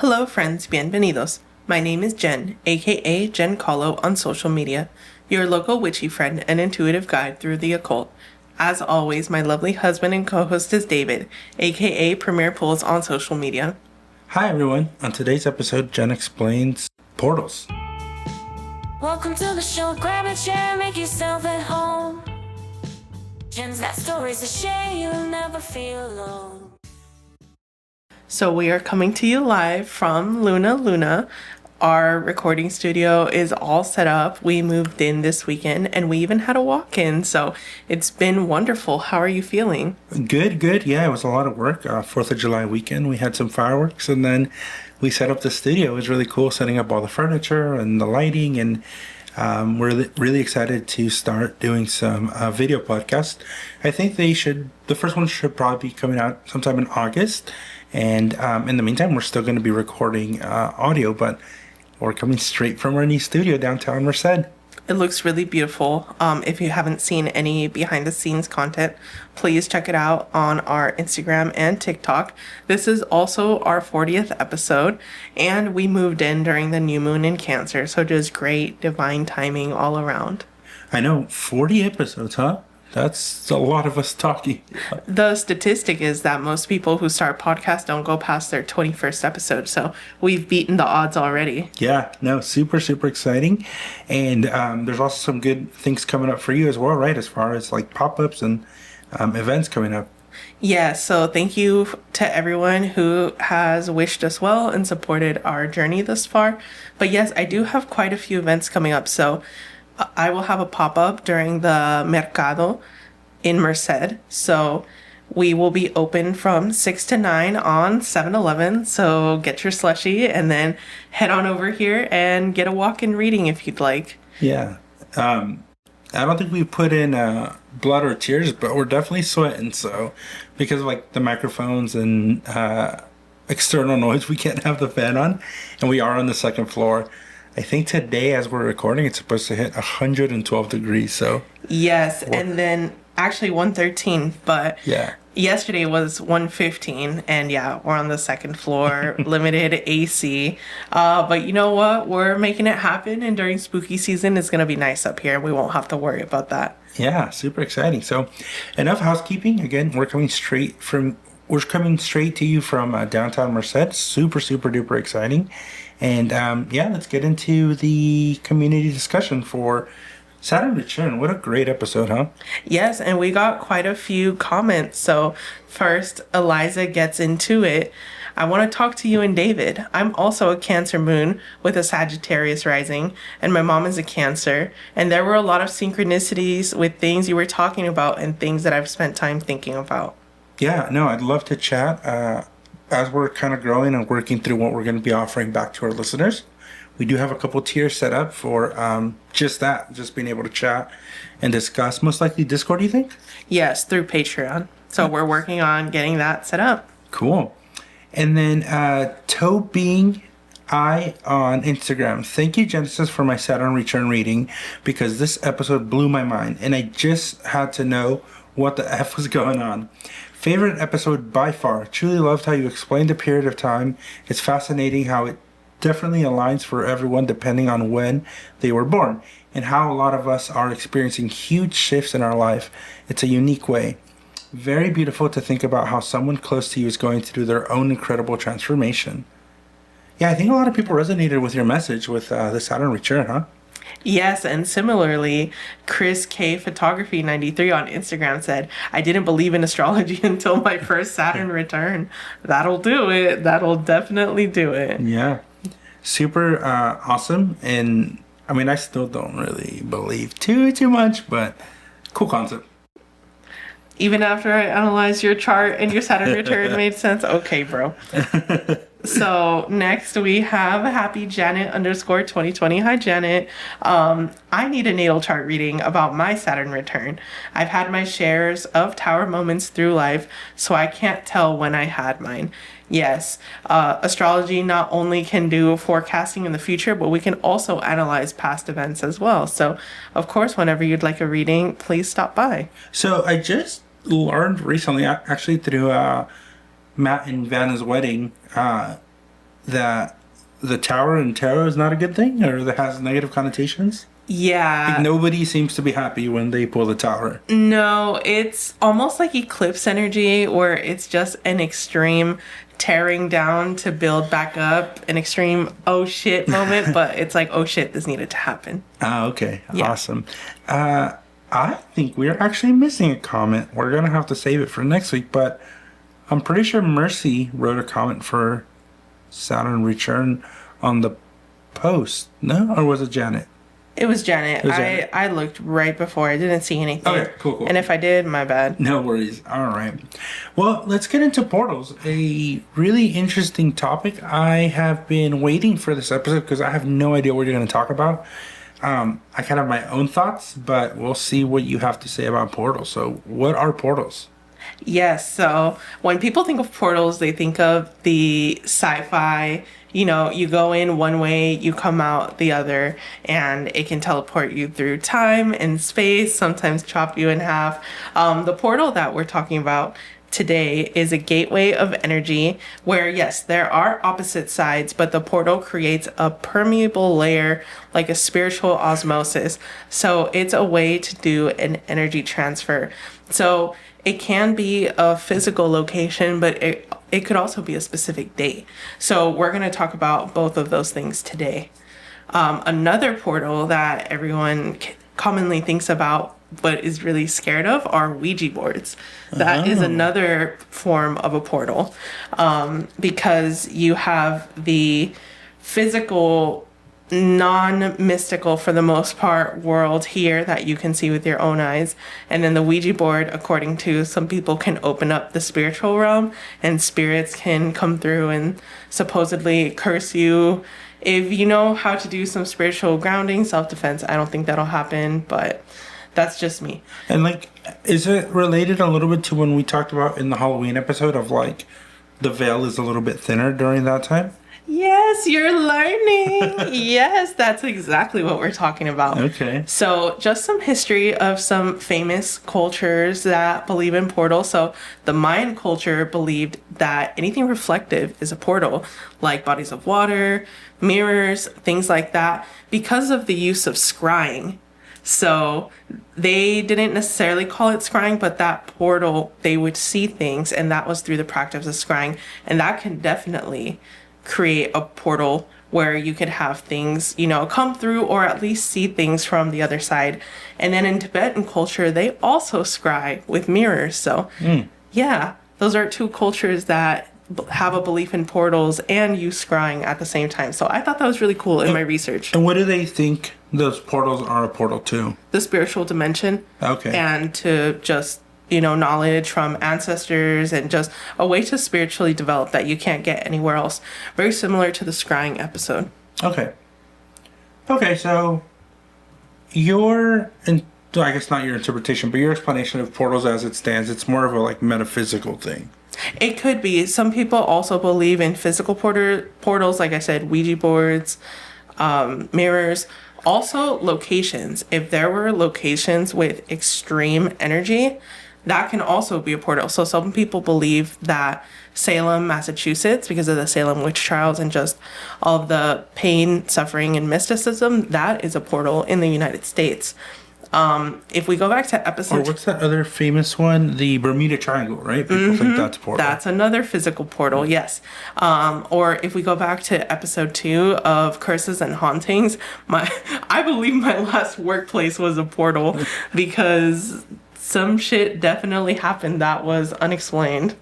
Hello, friends, bienvenidos. My name is Jen, aka Jen Colo on social media, your local witchy friend and intuitive guide through the occult. As always, my lovely husband and co-host is David, aka Premier Pools on social media. Hi everyone. On today's episode, Jen explains portals. Welcome to the show. Grab a chair, make yourself at home. Jen's got stories to share, you'll never feel alone. So we are coming to you live from Luna. Our recording studio is all set up. We moved in this weekend and we even had a walk-in. So it's been wonderful. How are you feeling? Good. Yeah, it was a lot of work. 4th of July weekend, we had some fireworks and then we set up the studio. It was really cool setting up all the furniture and the lighting, and we're really excited to start doing some video podcasts. I think the first one should probably be coming out sometime in August. And in the meantime, we're still going to be recording audio, but we're coming straight from our new studio downtown Merced. It looks really beautiful. If you haven't seen any behind the scenes content, please check it out on our Instagram and TikTok. This is also our 40th episode, and we moved in during the new moon in Cancer, so just great divine timing all around. I know, 40 episodes, huh? That's a lot of us talking. The statistic is that most people who start podcasts don't go past their 21st episode, so we've beaten the odds already. Yeah, no, super exciting. And there's also some good things coming up for you as well, right? As far as like pop-ups and events coming up. Yeah, so thank you to everyone who has wished us well and supported our journey thus far. But yes, I do have quite a few events coming up, so I will have a pop-up during the Mercado in Merced. So we will be open from 6 to 9 on 7-Eleven. So get your slushie and then head on over here and get a walk-in reading if you'd like. Yeah. I don't think we put in blood or tears, but we're definitely sweating. So because of like the microphones and external noise, we can't have the fan on. And we are on the second floor. I think today, as we're recording, it's supposed to hit 112 degrees. So yes, and then actually 113, but yeah, yesterday was 115, and yeah, we're on the second floor, limited AC. But you know what? We're making it happen, and during spooky season, it's gonna be nice up here. We won't have to worry about that. Yeah, super exciting. So, enough housekeeping. Again, we're coming straight to you from downtown Merced. Super duper exciting. And yeah, let's get into the community discussion for Saturn Return. What a great episode, huh? Yes, and we got quite a few comments. So first, Eliza gets into it. I want to talk to you and David. I'm also a Cancer moon with a Sagittarius rising, and my mom is a Cancer. And there were a lot of synchronicities with things you were talking about and things that I've spent time thinking about. Yeah, no, I'd love to chat. As we're kind of growing and working through what we're going to be offering back to our listeners, we do have a couple tiers set up for just being able to chat and discuss. Most likely Discord, you think? Yes, through Patreon. So we're working on getting that set up. Cool. And then Being I on Instagram. Thank you, Genesis, for my Saturn Return reading, because this episode blew my mind and I just had to know what the F was going on. Favorite episode by far. Truly loved how you explained the period of time. It's fascinating how it definitely aligns for everyone depending on when they were born, and how a lot of us are experiencing huge shifts in our life. It's a unique way. Very beautiful to think about how someone close to you is going through their own incredible transformation. Yeah, I think a lot of people resonated with your message with the Saturn Return, huh? Yes, and similarly, Chris K Photography 93 on Instagram said, I didn't believe in astrology until my first Saturn return. That'll do it. That'll definitely do it. Yeah. Super awesome. And I mean, I still don't really believe too much, but cool concept. Even after I analyzed your chart and your Saturn return made sense. Okay, bro. So next we have Happy Janet _2020. Hi, Janet. I need a natal chart reading about my Saturn return. I've had my shares of tower moments through life, so I can't tell when I had mine. Yes, astrology not only can do forecasting in the future, but we can also analyze past events as well. So, of course, whenever you'd like a reading, please stop by. So I just learned recently, actually through Matt and Vanna's wedding, that the tower in tarot is not a good thing, or that has negative connotations? Yeah. Like nobody seems to be happy when they pull the tower. No, it's almost like eclipse energy, where it's just an extreme tearing down to build back up, an extreme oh shit moment, but it's like, oh shit, this needed to happen. Ah, okay. Yeah. Awesome. I think we're actually missing a comment. We're going to have to save it for next week, but I'm pretty sure Mercy wrote a comment for Saturn Return on the post. No? Or was it Janet? It was Janet. It was Janet. I looked right before. I didn't see anything. Okay, cool. And if I did, my bad. No worries. All right. Well, let's get into portals. A really interesting topic. I have been waiting for this episode because I have no idea what you're going to talk about. I kind of have my own thoughts, but we'll see what you have to say about portals. So, what are portals? Yes, so when people think of portals, they think of the sci-fi, you know, you go in one way, you come out the other, and it can teleport you through time and space, sometimes chop you in half. The portal that we're talking about today is a gateway of energy where, yes, there are opposite sides, but the portal creates a permeable layer like a spiritual osmosis. So it's a way to do an energy transfer. So it can be a physical location, but it could also be a specific date. So we're going to talk about both of those things today. Another portal that everyone commonly thinks about but is really scared of are Ouija boards. That is another form of a portal, because you have the physical, non-mystical for the most part world here that you can see with your own eyes, and then the Ouija board, according to some people, can open up the spiritual realm, and spirits can come through and supposedly curse you. If you know how to do some spiritual grounding, self-defense, I don't think that'll happen, but that's just me. And like, is it related a little bit to when we talked about in the Halloween episode of like the veil is a little bit thinner during that time? Yes, you're learning. Yes, that's exactly what we're talking about. Okay. So just some history of some famous cultures that believe in portals. So the Mayan culture believed that anything reflective is a portal, like bodies of water, mirrors, things like that, because of the use of scrying. So they didn't necessarily call it scrying, but that portal, they would see things, and that was through the practice of scrying. And that can definitely create a portal where you could have things, you know, come through or at least see things from the other side. And then in Tibetan culture, they also scry with mirrors. So yeah, those are two cultures that have a belief in portals and use scrying at the same time. So I thought that was really cool in my research. And what do they think those portals are a portal to? The spiritual dimension. Okay. And to just, you know, knowledge from ancestors and just a way to spiritually develop that you can't get anywhere else. Very similar to the scrying episode. Okay. Okay, so your, and I guess not your interpretation, but your explanation of portals as it stands, it's more of a like metaphysical thing. It could be. Some people also believe in physical portals, like I said, Ouija boards, mirrors. Also, locations. If there were locations with extreme energy, that can also be a portal. So some people believe that Salem, Massachusetts, because of the Salem witch trials and just all of the pain, suffering, and mysticism, that is a portal in the United States. If we go back to episode... Or what's that other famous one? The Bermuda Triangle, right? People think that's a portal. That's another physical portal, yes. Or if we go back to episode 2 of Curses and Hauntings, I believe my last workplace was a portal because some shit definitely happened that was unexplained.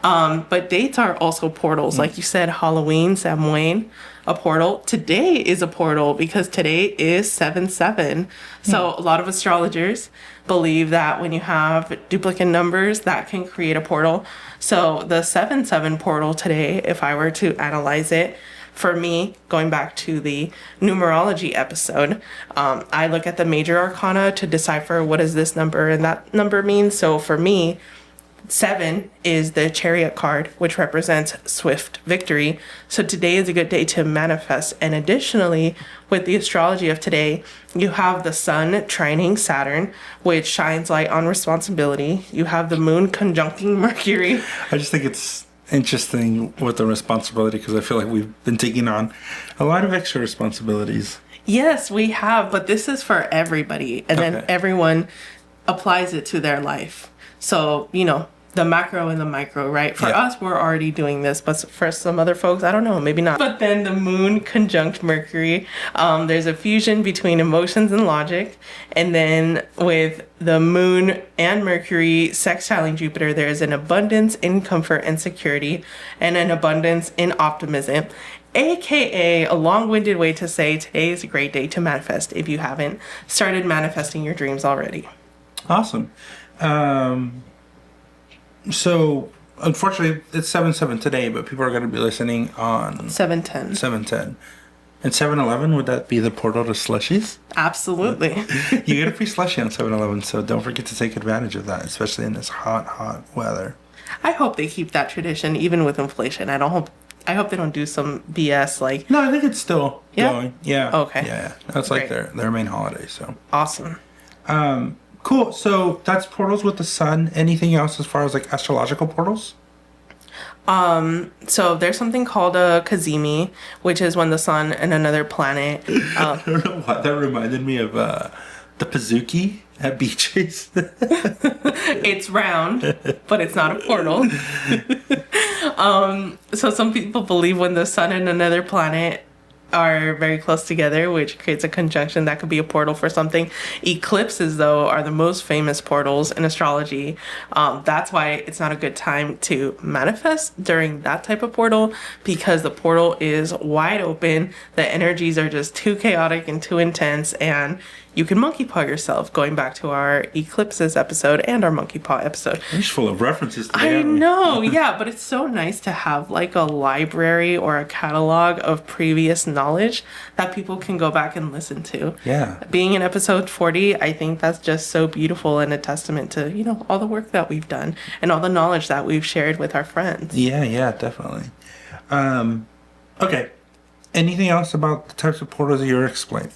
But dates are also portals. Like you said, Halloween, Samhain, a portal. Today is a portal because today is 7/7. So a lot of astrologers believe that when you have duplicate numbers, that can create a portal. So the 7/7 portal today, if I were to analyze it, for me, going back to the numerology episode, I look at the major arcana to decipher what is this number and that number means. So for me, 7 is the Chariot card, which represents swift victory. So today is a good day to manifest. And additionally, with the astrology of today, you have the sun trining Saturn, which shines light on responsibility. You have the moon conjuncting Mercury. I just think it's interesting with the responsibility because I feel like we've been taking on a lot of extra responsibilities. Yes, we have, but this is for everybody, and then Okay. everyone applies it to their life. So, the macro and the micro, right? For Yeah. us, we're already doing this, but for some other folks, I don't know, maybe not. But then the moon conjunct Mercury, there's a fusion between emotions and logic. And then with the moon and Mercury sextiling Jupiter, there's an abundance in comfort and security and an abundance in optimism. AKA a long-winded way to say today is a great day to manifest if you haven't started manifesting your dreams already. Awesome. So, unfortunately, it's 7/7 today, but people are going to be listening on 7:10. 7/10. And 7-Eleven, would that be the portal to slushies? Absolutely. You get a free slushie on 7-Eleven, so don't forget to take advantage of that, especially in this hot, hot weather. I hope they keep that tradition even with inflation. I hope they don't do some BS like No, I think it's still Yeah? going. Yeah. Okay. Yeah. That's like Great. their main holiday, so. awesome. Cool. So that's portals with the sun. Anything else as far as like astrological portals? So there's something called a Kazemi, which is when the sun and another planet. I don't know why that reminded me of the Pizookie at beaches. It's round, but it's not a portal. So some people believe when the sun and another planet are very close together, which creates a conjunction that could be a portal for something. Eclipses, though, are the most famous portals in astrology. That's why it's not a good time to manifest during that type of portal, because the portal is wide open. The energies are just too chaotic and too intense, and you can monkey paw yourself, going back to our eclipses episode and our monkey paw episode. We're just full of references today. I aren't we? know, yeah, but it's so nice to have like a library or a catalog of previous knowledge that people can go back and listen to. Yeah. Being in episode 40, I think that's just so beautiful and a testament to, all the work that we've done and all the knowledge that we've shared with our friends. Yeah, definitely. Okay. Anything else about the types of portals that you're explaining?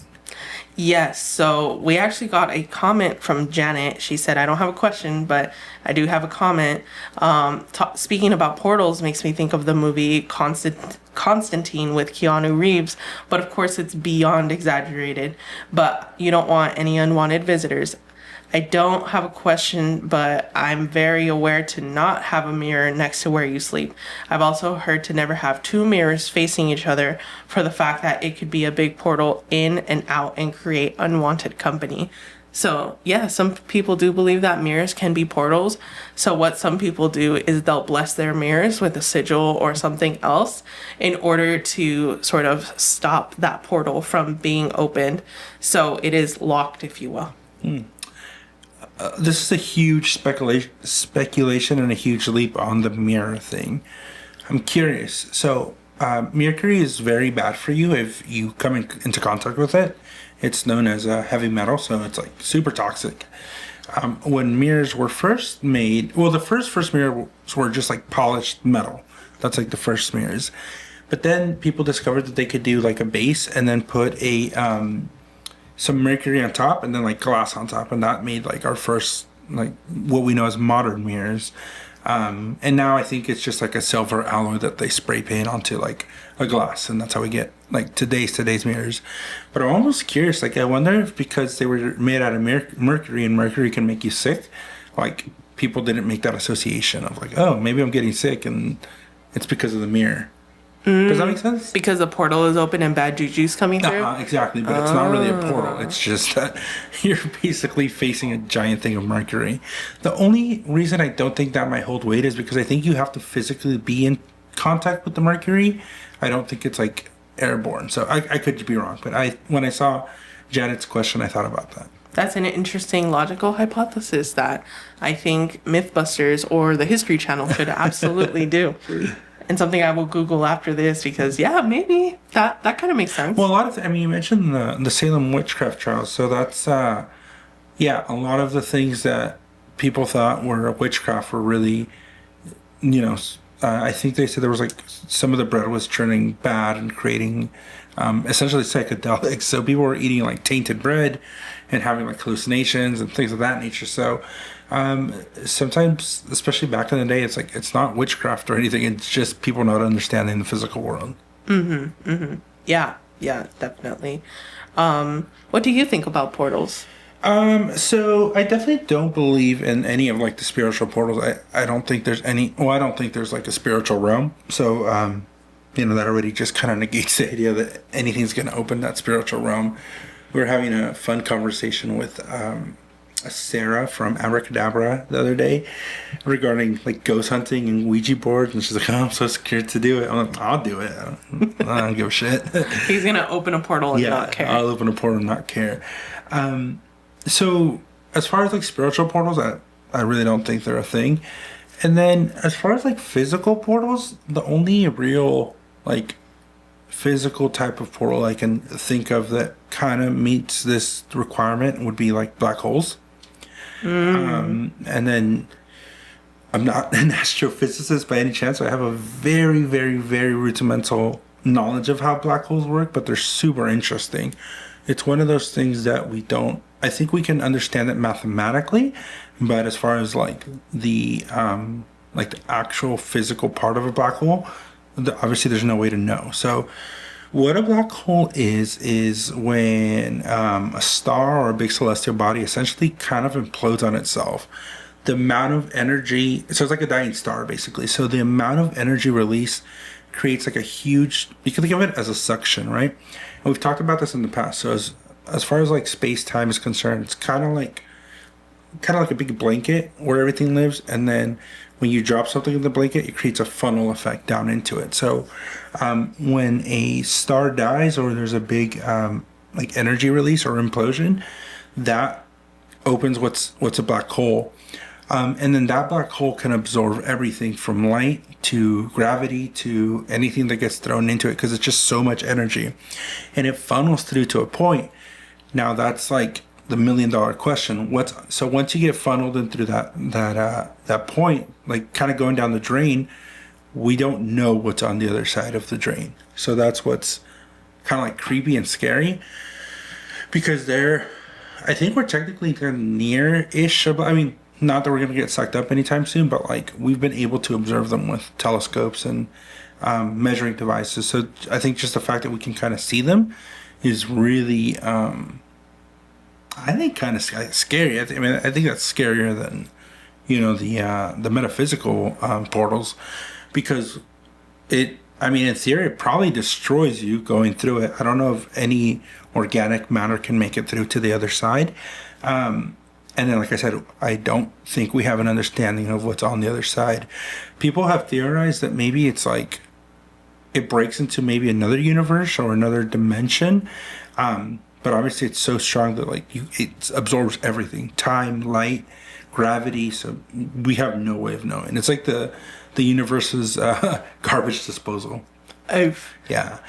Yes, so we actually got a comment from Janet. She said, I don't have a question, but I do have a comment. Speaking about portals makes me think of the movie Constantine with Keanu Reeves, but of course it's beyond exaggerated. But you don't want any unwanted visitors. I don't have a question, but I'm very aware to not have a mirror next to where you sleep. I've also heard to never have two mirrors facing each other for the fact that it could be a big portal in and out and create unwanted company. So yeah, some people do believe that mirrors can be portals. So what some people do is they'll bless their mirrors with a sigil or something else in order to sort of stop that portal from being opened. So it is locked, if you will. This is a huge speculation and a huge leap on the mirror thing. I'm curious. So, mercury is very bad for you if you come into contact with it. It's known as a heavy metal, so it's like super toxic. When mirrors were first made, well, the first mirrors were just like polished metal. That's like the first mirrors. But then people discovered that they could do like a base and then put some mercury on top and then like glass on top, and that made like our first like what we know as modern mirrors. And now I think it's just like a silver alloy that they spray paint onto like a glass, and that's how we get like today's mirrors. But I'm almost curious, like I wonder if because they were made out of mercury and mercury can make you sick, like people didn't make that association of like, oh, maybe I'm getting sick and it's because of the mirror. Does that make sense? Because the portal is open and bad juju's coming through? Exactly, but it's not really a portal. It's just that you're basically facing a giant thing of mercury. The only reason I don't think that might hold weight is because I think you have to physically be in contact with the mercury. I don't think it's like airborne. So I could be wrong, but when I saw Janet's question, I thought about that. That's an interesting logical hypothesis that I think Mythbusters or the History Channel should absolutely do. And something I will Google after this because, yeah, maybe that kind of makes sense. Well, a lot of, you mentioned the Salem witchcraft trials. So that's, a lot of the things that people thought were witchcraft were really, I think they said there was like some of the bread was turning bad and creating essentially psychedelics. So people were eating like tainted bread and having like hallucinations and things of that nature. So sometimes, especially back in the day, it's like it's not witchcraft or anything. It's just people not understanding the physical world. Yeah, yeah, definitely. What do you think about portals? So I definitely don't believe in any of like the spiritual portals. I don't think there's any, well, I don't think there's like a spiritual realm. So, that already just kind of negates the idea that anything's going to open that spiritual realm. We were having a fun conversation with, Sarah from Abracadabra the other day regarding like ghost hunting and Ouija boards. And she's like, oh, I'm so scared to do it. I'm like, I'll do it. I don't give a shit. He's gonna open a portal and not care. I'll open a portal and not care. So as far as like spiritual portals, I really don't think they're a thing. And then as far as like physical portals, the only real like physical type of portal I can think of that kind of meets this requirement would be like black holes. And then I'm not an astrophysicist by any chance. So I have a very, very, very rudimental knowledge of how black holes work, but they're super interesting. It's one of those things that I think we can understand it mathematically, but as far as like the actual physical part of a black hole, obviously there's no way to know. So what a black hole is when a star or a big celestial body essentially kind of implodes on itself. The amount of energy, so it's like a dying star basically. So the amount of energy released creates like a huge, you can think of it as a suction, right? And we've talked about this in the past. So as far as like space time is concerned, it's kind of like a big blanket where everything lives, and then when you drop something in the blanket, it creates a funnel effect down into it. So when a star dies or there's a big like energy release or implosion, that opens what's a black hole. And then that black hole can absorb everything from light to gravity to anything that gets thrown into it, because it's just so much energy, and it funnels through to a point. Now that's like the $1 million question. So once you get funneled in through that point, like kind of going down the drain, we don't know what's on the other side of the drain. So that's what's kind of like creepy and scary, because I think we're technically near-ish. I mean, not that we're going to get sucked up anytime soon, but like we've been able to observe them with telescopes and measuring devices. So I think just the fact that we can kind of see them is really, I think, kind of scary. I think that's scarier than, the metaphysical portals, because in theory, it probably destroys you going through it. I don't know if any organic matter can make it through to the other side. And then, like I said, I don't think we have an understanding of what's on the other side. People have theorized that maybe it's like it breaks into maybe another universe or another dimension. But obviously it's so strong that like it absorbs everything: time, light, gravity. So we have no way of knowing. It's like the universe's garbage disposal. Yeah.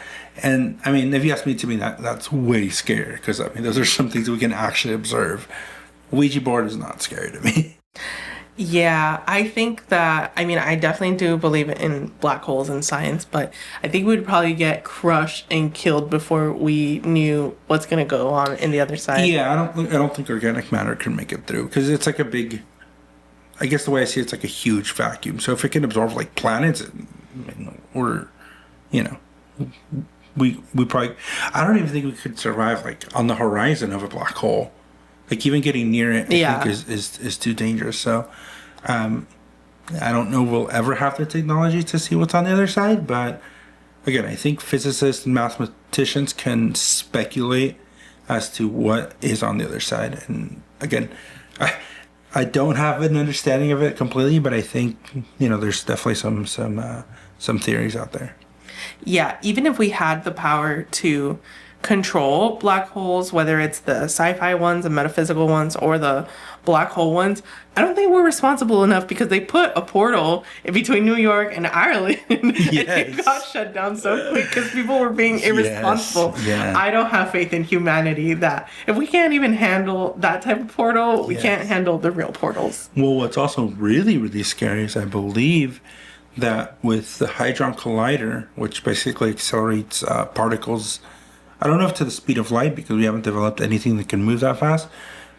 And if you ask me, to me that's way scary, because those are some things we can actually observe. Ouija board is not scary to me. Yeah, I think that, I definitely do believe in black holes and science, but I think we'd probably get crushed and killed before we knew what's going to go on in the other side. Yeah, I don't think organic matter can make it through, because it's like a big, I guess the way I see it's like a huge vacuum. So if it can absorb like planets, or, we probably, I don't even think we could survive like on the horizon of a black hole. Like even getting near it, I think is too dangerous. So, I don't know if we'll ever have the technology to see what's on the other side. But again, I think physicists and mathematicians can speculate as to what is on the other side. And again, I don't have an understanding of it completely, but I think there's definitely some theories out there. Yeah, even if we had the power to control black holes, whether it's the sci-fi ones, the metaphysical ones, or the black hole ones, I don't think we're responsible enough, because they put a portal in between New York and Ireland and it got shut down so quick because people were being irresponsible. Yeah. I don't have faith in humanity that if we can't even handle that type of portal, we can't handle the real portals. Well, what's also really, really scary is I believe that with the Hadron Collider, which basically accelerates particles, I don't know if to the speed of light because we haven't developed anything that can move that fast,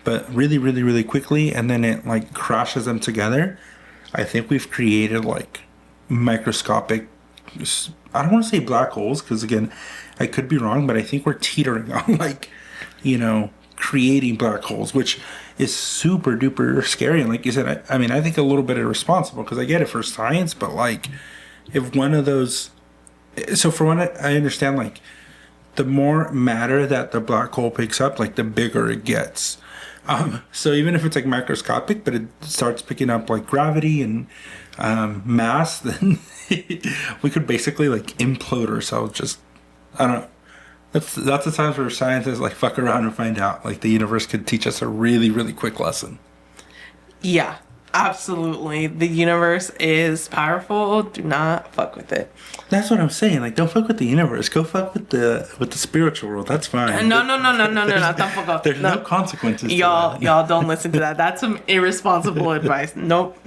but really, really, really quickly, and then it like crashes them together. I think we've created like microscopic, I don't want to say black holes because again, I could be wrong, but I think we're teetering on like, creating black holes, which is super duper scary. And like you said, I mean, I think a little bit irresponsible because I get it for science, but like if one of those, so for one, I understand like the more matter that the black hole picks up, like the bigger it gets. So even if it's like microscopic, but it starts picking up like gravity and mass, then we could basically like implode ourselves. Just, I don't know. That's the times where scientists like fuck around and find out like the universe could teach us a really, really quick lesson. Yeah, absolutely. The universe is powerful. Do not fuck with it. That's what I'm saying. Like, don't fuck with the universe. Go fuck with the spiritual world. That's fine. No. Don't fuck off. There's no consequences. Y'all don't listen to that. That's some irresponsible advice. Nope.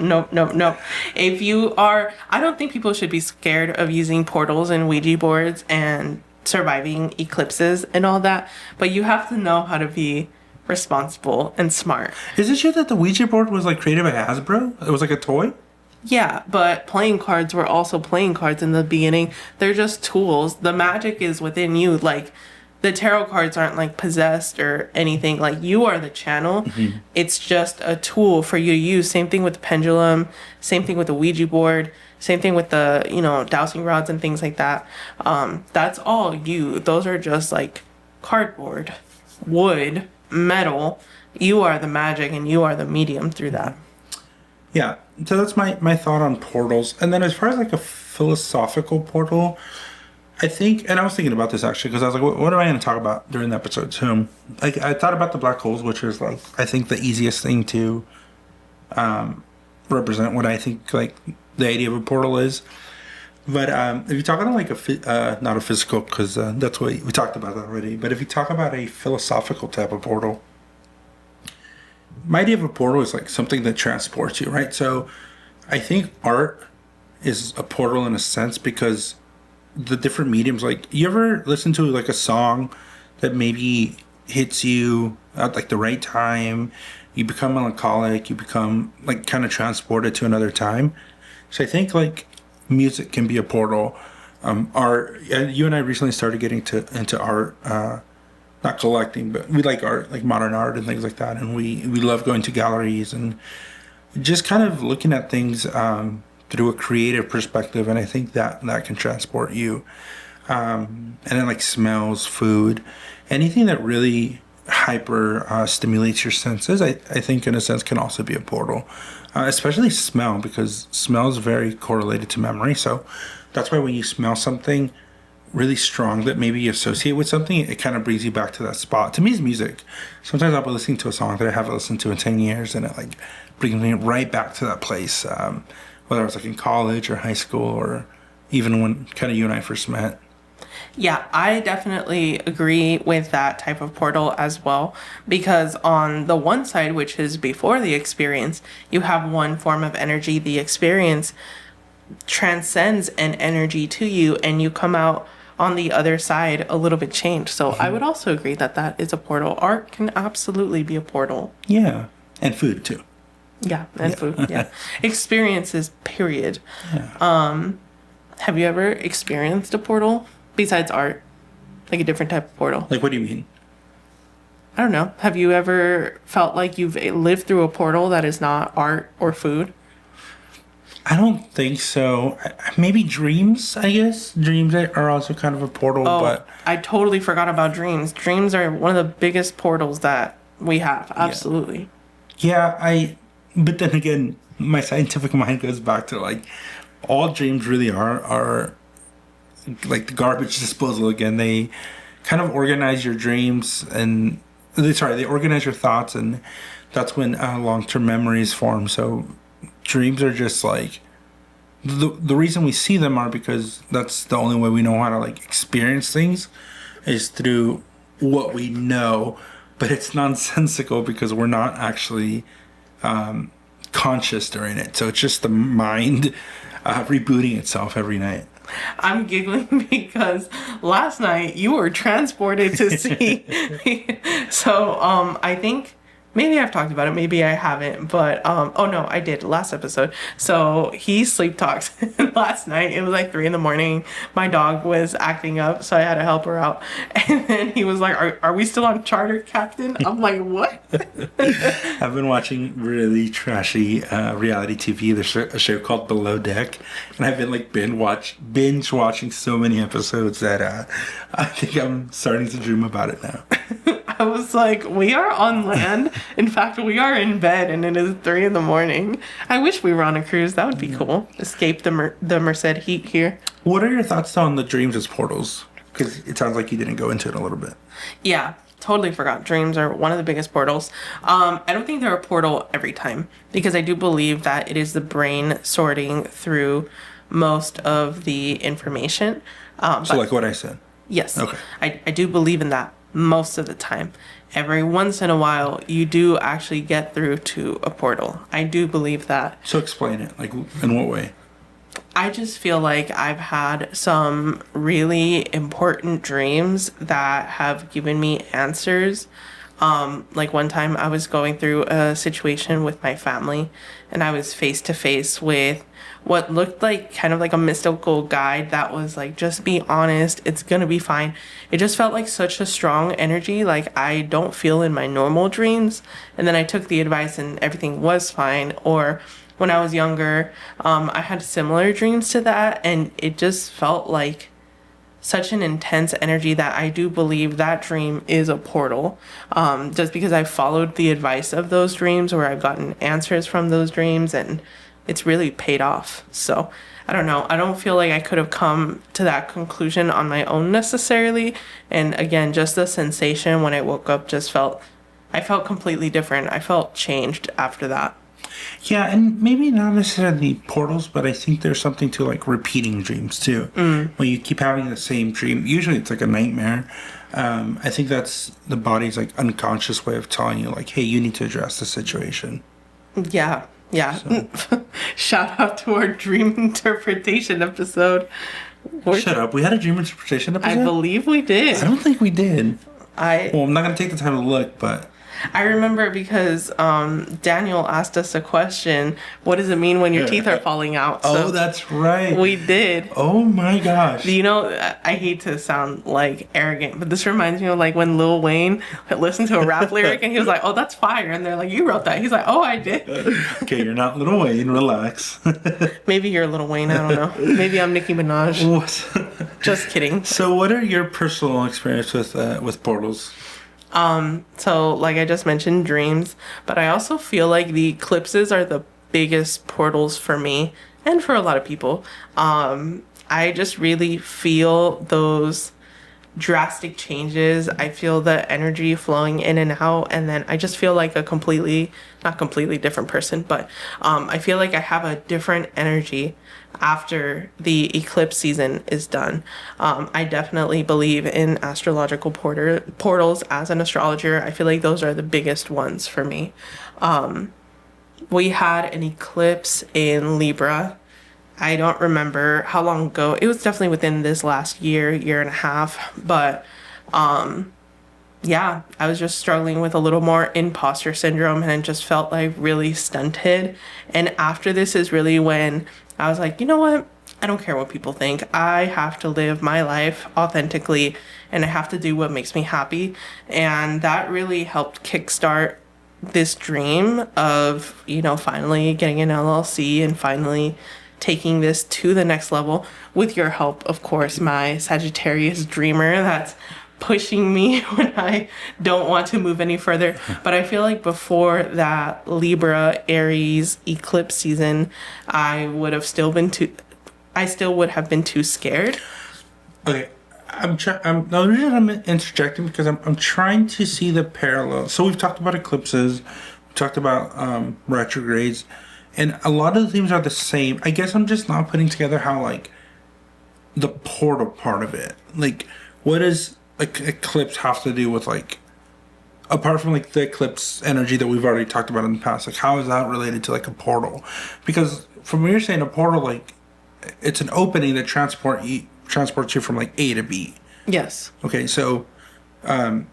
If you are, I don't think people should be scared of using portals and Ouija boards and surviving eclipses and all that, but you have to know how to be responsible and smart. Is it true that the Ouija board was like created by Hasbro? It was like a toy? Yeah, but playing cards were also playing cards in the beginning. They're just tools. The magic is within you. Like, the tarot cards aren't like possessed or anything. Like, you are the channel. Mm-hmm. It's just a tool for you to use. Same thing with the pendulum. Same thing with the Ouija board. Same thing with the, dowsing rods and things like that. That's all you. Those are just like cardboard, wood, metal. You are the magic and you are the medium through that. Yeah. So that's my thought on portals. And then as far as like a philosophical portal, I think, and I was thinking about this actually, because I was like, what am I going to talk about during the episode too? Like, I thought about the black holes, which is like, I think the easiest thing to represent what I think like the idea of a portal is. But if you talk about like not a physical, because that's what we talked about that already. But if you talk about a philosophical type of portal, my idea of a portal is like something that transports you, right? So I think art is a portal in a sense because the different mediums, like you ever listen to like a song that maybe hits you at like the right time, you become melancholic, you become like kind of transported to another time. So I think like music can be a portal. Art, you and I recently started getting into art, not collecting, but we like art, like modern art and things like that. And we love going to galleries and just kind of looking at things through a creative perspective. And I think that can transport you. And then like smells, food, anything that really hyper stimulates your senses, I think in a sense can also be a portal. Especially smell, because smell is very correlated to memory. So that's why when you smell something really strong that maybe you associate with something, it kind of brings you back to that spot. To me, it's music. Sometimes I'll be listening to a song that I haven't listened to in 10 years, and it like brings me right back to that place, whether I was like in college or high school or even when kind of you and I first met. Yeah, I definitely agree with that type of portal as well, because on the one side, which is before the experience, you have one form of energy. The experience transcends an energy to you, and you come out on the other side a little bit changed. So I would also agree that is a portal. Art can absolutely be a portal. Yeah, and food too. Yeah, and food, yeah. Experiences, period. Yeah. Have you ever experienced a portal? Besides art, like a different type of portal. Like, what do you mean? I don't know. Have you ever felt like you've lived through a portal that is not art or food? I don't think so. Maybe dreams, I guess. Dreams are also kind of a portal, but... I totally forgot about dreams. Dreams are one of the biggest portals that we have. Absolutely. Yeah, but then again, my scientific mind goes back to, like, all dreams really are like the garbage disposal again. They kind of organize your dreams and they organize your thoughts, and that's when long-term memories form. So dreams are just like the reason we see them are because that's the only way we know how to like experience things is through what we know, but it's nonsensical because we're not actually conscious during it. So it's just the mind rebooting itself every night. I'm giggling because last night you were transported to see. So I think maybe I've talked about it, maybe I haven't, but oh no, I did last episode. So he sleep talked last night. It was like 3 a.m. My dog was acting up, so I had to help her out. And then he was like, "Are we still on charter, Captain?" I'm like, "What?" I've been watching really trashy reality TV. There's a show called Below Deck, and I've been like binge watching so many episodes that I think I'm starting to dream about it now. I was like, we are on land. In fact, we are in bed, and it is 3 a.m. I wish we were on a cruise. That would be cool. Escape the Merced heat here. What are your thoughts on the dreams as portals? Because it sounds like you didn't go into it a little bit. Yeah, totally forgot. Dreams are one of the biggest portals. I don't think they're a portal every time, because I do believe that it is the brain sorting through most of the information. So like what I said. Yes. Okay. I do believe in that most of the time. Every once in a while, you do actually get through to a portal. I do believe that. So explain it. Like, in what way? I just feel like I've had some really important dreams that have given me answers. Like one time I was going through a situation with my family, and I was face to face with what looked like kind of like a mystical guide that was like, just be honest, it's gonna be fine. It just felt like such a strong energy, like I don't feel in my normal dreams. And then I took the advice and everything was fine. Or when I was younger, I had similar dreams to that, and it just felt like such an intense energy that I do believe that dream is a portal. Just because I followed the advice of those dreams, or I've gotten answers from those dreams, and it's really paid off. So I don't know. I don't feel like I could have come to that conclusion on my own necessarily. And again, just the sensation when I woke up I felt completely different. I felt changed after that. Yeah, and maybe not necessarily portals, but I think there's something to like repeating dreams too. When you keep having the same dream, usually it's like a nightmare. I think that's the body's like unconscious way of telling you like, hey, you need to address the situation. Yeah. So. Shout out to our dream interpretation episode. Shut up. We had a dream interpretation episode? I believe we did. I don't think we did. Well, I'm not going to take the time to look, but... I remember because Daniel asked us a question. What does it mean when your teeth are falling out? So that's right. We did. Oh my gosh. You know, I hate to sound like arrogant, but this reminds me of like when Lil Wayne listened to a rap lyric and he was like, "Oh, that's fire," and they're like, "You wrote that." He's like, "Oh, I did." Okay, you're not Lil Wayne. Relax. Maybe you're Lil Wayne. I don't know. Maybe I'm Nicki Minaj. What? Just kidding. So, what are your personal experience with portals? So like I just mentioned, dreams, but I also feel like the eclipses are the biggest portals for me and for a lot of people. I just really feel those drastic changes. I feel the energy flowing in and out, and then I just feel like not completely different person, but I feel like I have a different energy after the eclipse season is done. I definitely believe in astrological portals as an astrologer. I feel like those are the biggest ones for me. We had an eclipse in Libra. I don't remember how long ago. It was definitely within this last year and a half. But yeah, I was just struggling with a little more imposter syndrome, and it just felt like really stunted. And after this is really when I was like, you know what? I don't care what people think. I have to live my life authentically, and I have to do what makes me happy. And that really helped kickstart this dream of, finally getting an LLC and finally taking this to the next level with your help, of course, my Sagittarius dreamer that's pushing me when I don't want to move any further. But I feel like before that Libra Aries eclipse season, I still would have been too scared. Okay. The reason I'm interjecting because I'm trying to see the parallel. So we've talked about eclipses, we talked about retrogrades, and a lot of the themes are the same. I guess I'm just not putting together how like the portal part of it. Like, what does like eclipse have to do with like apart from like the eclipse energy that we've already talked about in the past, like how is that related to like a portal? Because from what you're saying, a portal, like it's an opening that transports you from like A to B. Yes. Okay, so kind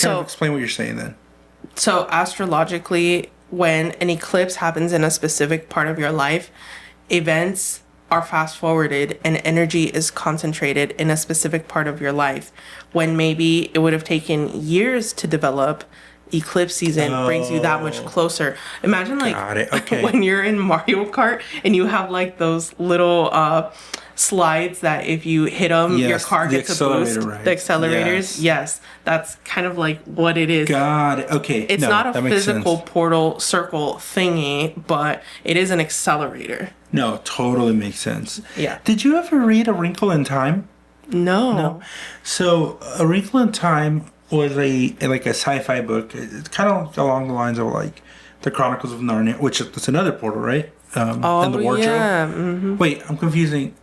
of explain what you're saying then. So astrologically, when an eclipse happens in a specific part of your life, events are fast forwarded and energy is concentrated in a specific part of your life. When maybe it would have taken years to develop, eclipse season brings you that much closer. Imagine like Okay. when you're in Mario Kart and you have like those little slides that if you hit them, your car gets a boost. Right? The accelerators, yes, that's kind of like what it is. Got it. Okay. It's not a physical portal circle thingy, but it is an accelerator. No, totally makes sense. Yeah. Did you ever read A Wrinkle in Time? No. So, A Wrinkle in Time was a sci-fi book. It's kind of along the lines of like the Chronicles of Narnia, which is another portal, right? And the wardrobe. Yeah. Mm-hmm. Wait, I'm confusing.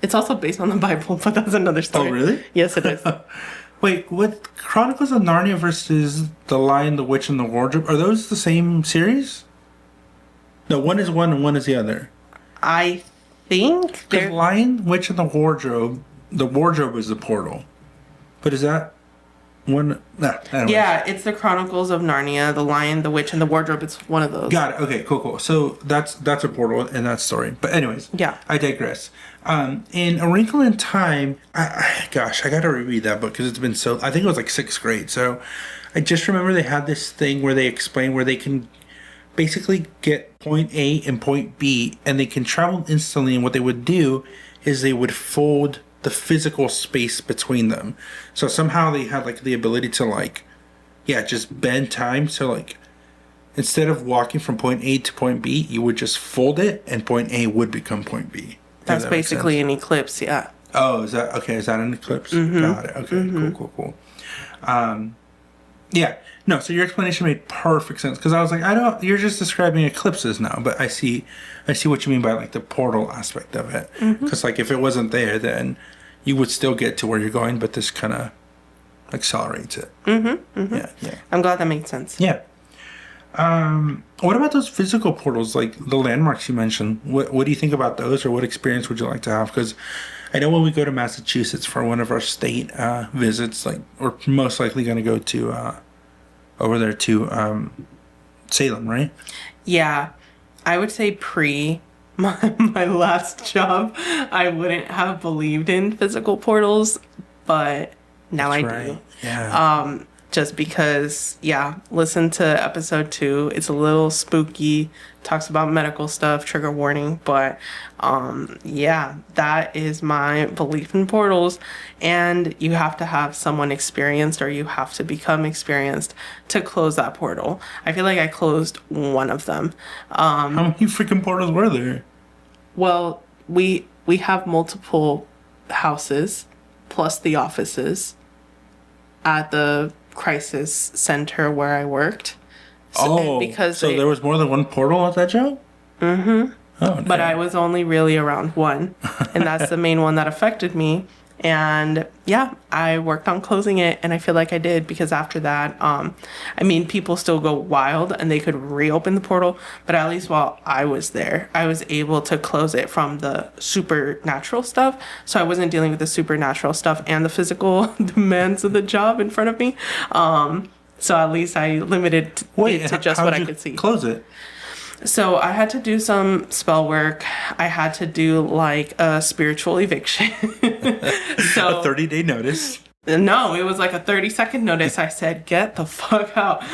It's also based on the Bible, but that's another story. Oh, really? Yes, it is. Wait, what? Chronicles of Narnia versus The Lion, the Witch, and the Wardrobe, are those the same series? No, one is one and one is the other. I think The Lion, Witch, and the wardrobe is the portal. But is that one? Nah, anyways. Yeah, it's the Chronicles of Narnia, the Lion, the Witch, and the Wardrobe. It's one of those. Got it. Okay, cool. So that's a portal in that story. But anyways, Yeah. I digress. In A Wrinkle in Time, I gotta reread that book because it's been so. I think it was like 6th grade. So I just remember they had this thing where they explain where they can basically get point A and point B, and they can travel instantly. And what they would do is they would fold the physical space between them. So somehow they had like the ability to like, just bend time. So like, instead of walking from point A to point B, you would just fold it, and point A would become point B. That's basically an eclipse, yeah. Oh, is that okay? Is that an eclipse? Mm-hmm. Got it. Okay, Mm-hmm. cool. Yeah. No, so your explanation made perfect sense because I was like, you're just describing eclipses now, but I see what you mean by like the portal aspect of it. Because like if it wasn't there, then you would still get to where you're going, but this kind of accelerates it. Yeah. I'm glad that made sense. Yeah. What about those physical portals, like the landmarks you mentioned? What do you think about those, or what experience would you like to have? Because I know when we go to Massachusetts for one of our state visits, like we're most likely going to go to over there to Salem, right? Yeah, I would say my last job, I wouldn't have believed in physical portals, but now I do. Yeah. Just because, listen to episode 2. It's a little spooky, talks about medical stuff, trigger warning, but that is my belief in portals. And you have to have someone experienced, or you have to become experienced to close that portal. I feel like I closed one of them. How many freaking portals were there? Well, we have multiple houses plus the offices at the crisis center where I worked. So there was more than one portal at that job? Mm-hmm. Oh, okay. But I was only really around one, and that's the main one that affected me. And I worked on closing it, and I feel like I did, because after that, people still go wild and they could reopen the portal, but at least while I was there, I was able to close it from the supernatural stuff. So I wasn't dealing with the supernatural stuff and the physical demands of the job in front of me. So at least I limited it to just what I could see. Close it? So I had to do some spell work. I had to do like a spiritual eviction. So a 30-day notice. No, it was like a 30-second notice. I said, get the fuck out.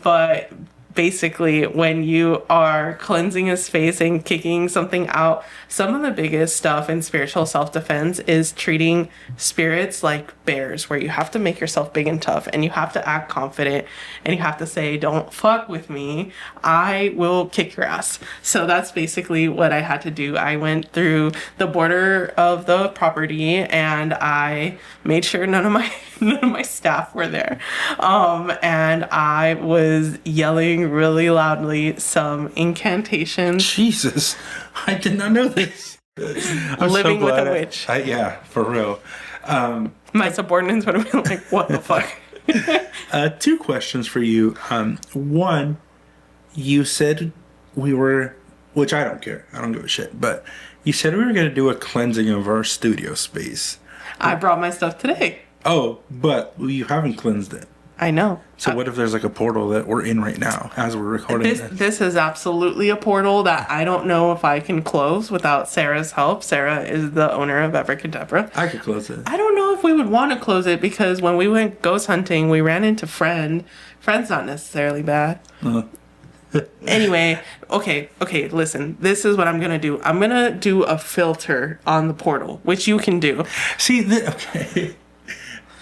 But basically, when you are cleansing a space and kicking something out, some of the biggest stuff in spiritual self-defense is treating spirits like bears, where you have to make yourself big and tough, and you have to act confident, and you have to say, don't fuck with me, I will kick your ass. So that's basically what I had to do. I went through the border of the property, and I made sure none of my staff were there. And I was yelling really loudly some incantations. Jesus, I did not know this. Living with a witch. For real. My subordinates would have been like, what the fuck? Two questions for you. One, you said we were, which I don't care. I don't give a shit. But you said we were going to do a cleansing of our studio space. I brought my stuff today. Oh, but you haven't cleansed it. I know. So what if there's like a portal that we're in right now as we're recording this? This is absolutely a portal that I don't know if I can close without Sarah's help. Sarah is the owner of Abracadabra. I could close it. I don't know if we would want to close it because when we went ghost hunting, we ran into Friend. Friend's not necessarily bad. Anyway, okay, listen. This is what I'm going to do. I'm going to do a filter on the portal, which you can do. See, okay.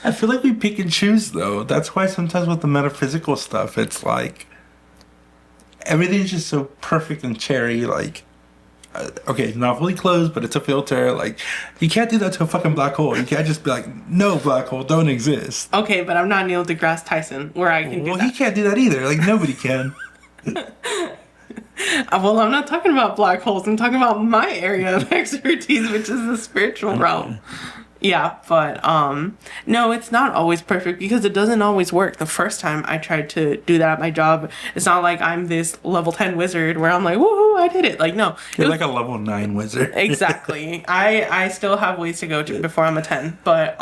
I feel like we pick and choose, though. That's why sometimes with the metaphysical stuff, it's like everything's just so perfect and cherry. Like, okay, it's not fully closed, but it's a filter. Like, you can't do that to a fucking black hole. You can't just be like, no, black hole don't exist. Okay, but I'm not Neil deGrasse Tyson, where I can do that. Well, he can't do that either. Like, nobody can. Well, I'm not talking about black holes. I'm talking about my area of expertise, which is the spiritual realm. Yeah, but no, it's not always perfect because it doesn't always work. The first time I tried to do that at my job, it's not like I'm this level 10 wizard where I'm like, woohoo, I did it. Like, no. You're like a level 9 wizard. Exactly. I still have ways to go to before I'm a 10. But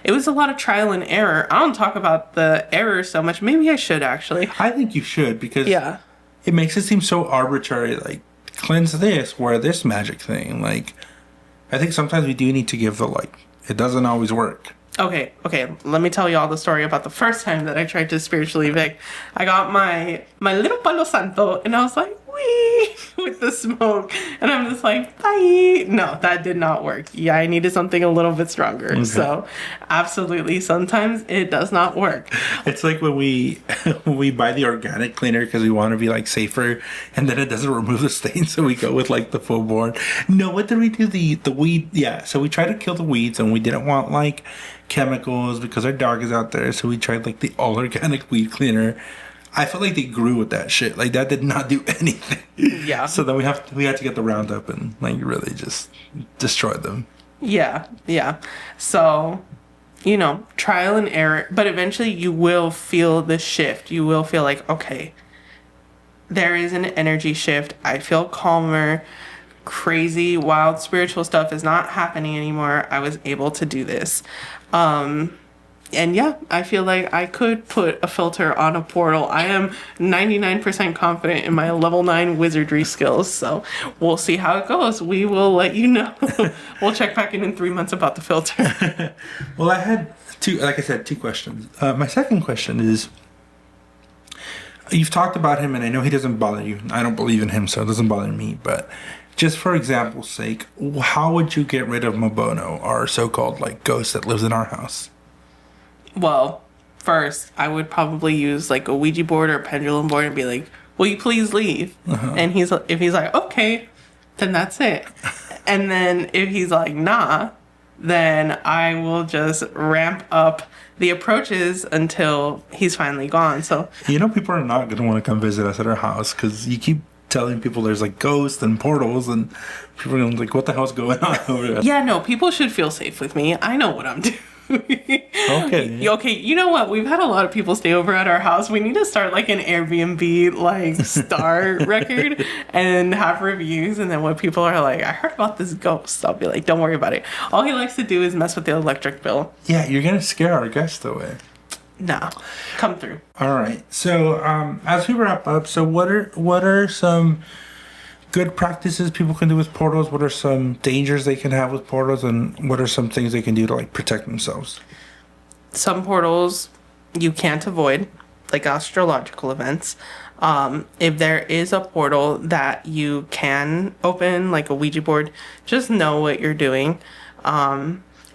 it was a lot of trial and error. I don't talk about the error so much. Maybe I should, actually. I think you should because it makes it seem so arbitrary. Like, cleanse this, wear this magic thing. Like, I think sometimes we do need to give the, like, it doesn't always work. Okay. Let me tell you all the story about the first time that I tried to spiritually evict. I got my little Palo Santo, and I was like, wee, with the smoke. And I'm just like, bye. No, that did not work. Yeah, I needed something a little bit stronger. Okay. So, absolutely, sometimes it does not work. It's like when we buy the organic cleaner because we want to be, like, safer, and then it doesn't remove the stain, so we go with, like, the full board. No, what did we do? The weed, yeah. So we tried to kill the weeds, and we didn't want, like, chemicals because our dog is out there, so we tried like the all organic weed cleaner. I felt like they grew with that shit. Like that did not do anything. Yeah. So then we had to get the Roundup and like really just destroy them. Yeah. So, trial and error, but eventually you will feel the shift. You will feel like, okay, there is an energy shift. I feel calmer. Crazy, wild, spiritual stuff is not happening anymore. I was able to do this. And yeah, I feel like I could put a filter on a portal. I am 99% confident in my level 9 wizardry skills. So we'll see how it goes. We will let you know. We'll check back in 3 months about the filter. Well, I had two questions. My second question is, you've talked about him and I know he doesn't bother you. I don't believe in him, so it doesn't bother me. But just for example's sake, how would you get rid of Mobono, our so-called like ghost that lives in our house? Well, first, I would probably use like a Ouija board or a pendulum board and be like, will you please leave? And if he's like, okay, then that's it. And then if he's like, nah, then I will just ramp up the approaches until he's finally gone. So people are not going to want to come visit us at our house because you keep telling people there's like ghosts and portals and people are going to be like, what the hell's going on over there? Yeah, no, people should feel safe with me. I know what I'm doing. Okay, you know what? We've had a lot of people stay over at our house. We need to start like an Airbnb like star record and have reviews. And then when people are like, I heard about this ghost, I'll be like, don't worry about it. All he likes to do is mess with the electric bill. Yeah, you're going to scare our guests away. Nah, come through. All right. So as we wrap up, so what are some good practices people can do with portals? What are some dangers they can have with portals, and what are some things they can do to like protect themselves? Some portals you can't avoid, like astrological events. If there is a portal that you can open, like a Ouija board, just know what you're doing.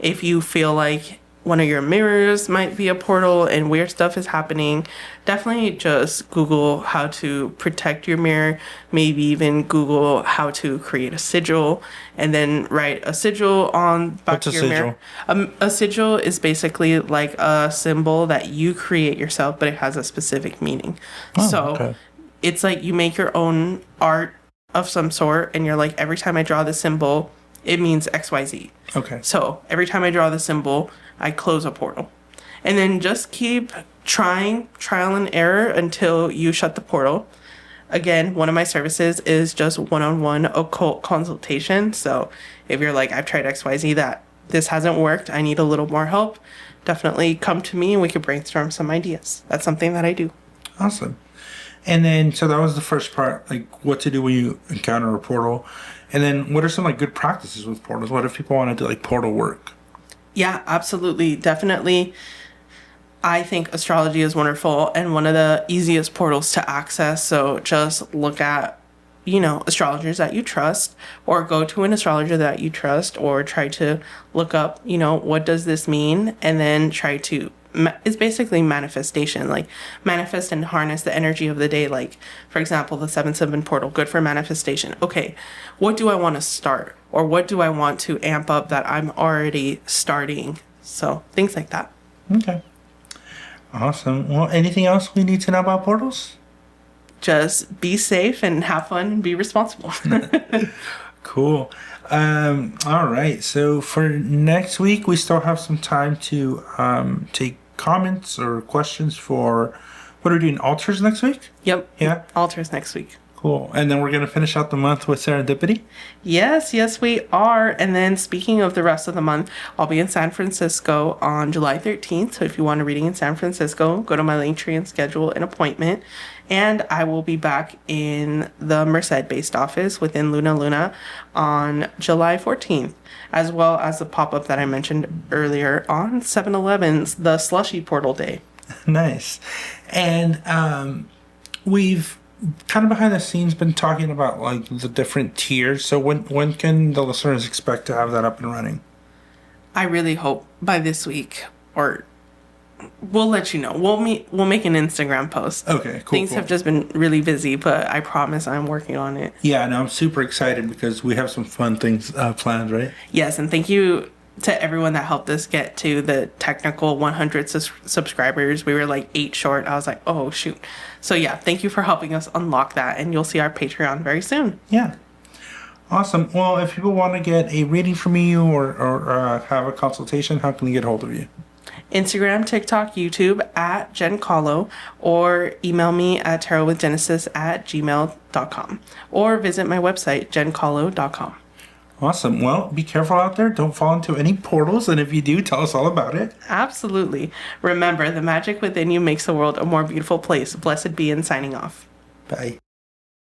If you feel like one of your mirrors might be a portal and weird stuff is happening, definitely just Google how to protect your mirror. Maybe even Google how to create a sigil and then write a sigil on back of your mirror. A sigil is basically like a symbol that you create yourself, but it has a specific meaning. Okay. It's like you make your own art of some sort and you're like, every time I draw this symbol, it means XYZ. Okay. So every time I draw the symbol, I close a portal. And then just keep trying, trial and error until you shut the portal. Again, one of my services is just one-on-one occult consultation. So if you're like, I've tried XYZ, that this hasn't worked, I need a little more help, definitely come to me and we could brainstorm some ideas. That's something that I do. Awesome. And then, so that was the first part, like what to do when you encounter a portal. And then what are some like good practices with portals? What if people want to do like portal work? Yeah, absolutely. Definitely. I think astrology is wonderful and one of the easiest portals to access. So just look at, astrologers that you trust, or go to an astrologer that you trust, or try to look up, what does this mean? And then try to, it's basically manifestation, like manifest and harness the energy of the day. Like, for example, the 7/7 portal, good for manifestation. Okay, what do I want to start? Or what do I want to amp up that I'm already starting? So things like that. Okay. Awesome. Well, anything else we need to know about portals? Just be safe and have fun and be responsible. Cool. All right. So for next week, we still have some time to take comments or questions for what are we doing? Altars next week? Yep. Yeah. Altars next week. Cool. And then we're going to finish out the month with serendipity? Yes, we are. And then speaking of the rest of the month, I'll be in San Francisco on July 13th. So if you want a reading in San Francisco, go to my Linktree and schedule an appointment. And I will be back in the Merced-based office within Luna on July 14th, as well as the pop-up that I mentioned earlier on 7-Eleven's, the Slushy Portal Day. Nice. And we've kind of behind the scenes been talking about like the different tiers. So when can the listeners expect to have that up and running? I really hope by this week, or we'll let you know. We'll make an Instagram post. Okay, cool. Things have just been really busy, but I promise I'm working on it. Yeah, no, I'm super excited because we have some fun things planned, right? Yes, and thank you to everyone that helped us get to the technical 100 subscribers. We were like 8 short. I was like, oh shoot. So yeah, thank you for helping us unlock that, and you'll see our Patreon very soon. Yeah. Awesome. Well, if people want to get a reading from you or have a consultation, how can they get a hold of you? Instagram, TikTok, YouTube at Jen Kahlo, or email me at tarotwithgenesis@gmail.com, or visit my website, jenkahlo.com. Awesome. Well, be careful out there. Don't fall into any portals. And if you do, tell us all about it. Absolutely. Remember, the magic within you makes the world a more beautiful place. Blessed be, and signing off. Bye.